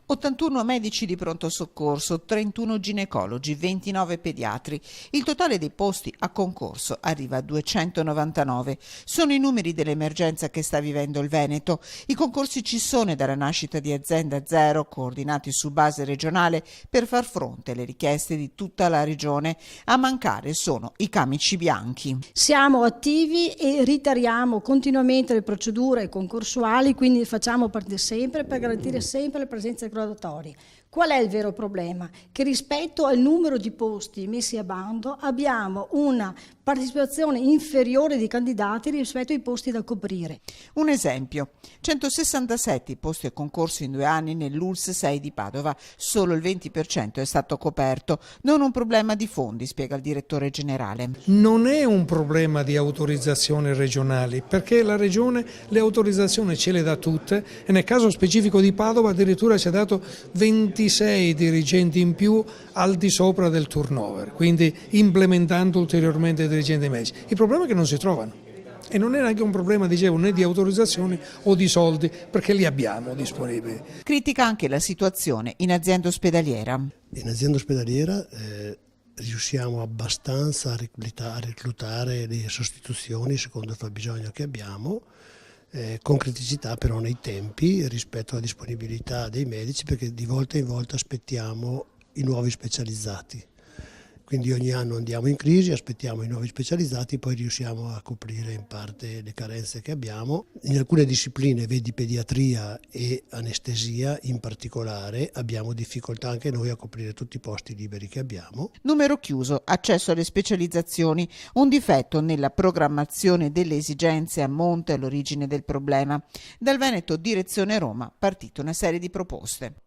81 medici di pronto soccorso, 31 ginecologi, 29 pediatri. Il totale dei posti a concorso arriva a 299. Sono i numeri dell'emergenza che sta vivendo il Veneto. I concorsi ci sono dalla nascita di Azienda Zero, coordinati su base regionale per far fronte alle richieste di tutta la regione. A mancare sono i camici bianchi. Siamo attivi e ritariamo continuamente le procedure concorsuali, quindi facciamo parte sempre per garantire sempre le presenze graduatorie. Qual è il vero problema? Che rispetto al numero di posti messi a bando abbiamo una partecipazione inferiore di candidati rispetto ai posti da coprire. Un esempio: 167 i posti a concorso in 2 anni nell'ULSS 6 di Padova, solo il 20% è stato coperto. Non un problema di fondi, spiega il direttore generale. Non è un problema di autorizzazioni regionali, perché la regione le autorizzazioni ce le dà tutte e nel caso specifico di Padova addirittura ci ha dato 26 dirigenti in più al di sopra del turnover, quindi implementando ulteriormente i dirigenti medici. Il problema è che non si trovano e non è neanche un problema, dicevo, né di autorizzazioni o di soldi, perché li abbiamo disponibili. Critica anche la situazione in azienda ospedaliera. In azienda ospedaliera riusciamo abbastanza a reclutare le sostituzioni secondo il fabbisogno che abbiamo, con criticità però nei tempi rispetto alla disponibilità dei medici, perché di volta in volta aspettiamo i nuovi specializzati. Quindi ogni anno andiamo in crisi, aspettiamo i nuovi specializzati, poi riusciamo a coprire in parte le carenze che abbiamo. In alcune discipline, vedi pediatria e anestesia in particolare, abbiamo difficoltà anche noi a coprire tutti i posti liberi che abbiamo. Numero chiuso, accesso alle specializzazioni, un difetto nella programmazione delle esigenze a monte all'origine del problema. Dal Veneto, direzione Roma, partita una serie di proposte.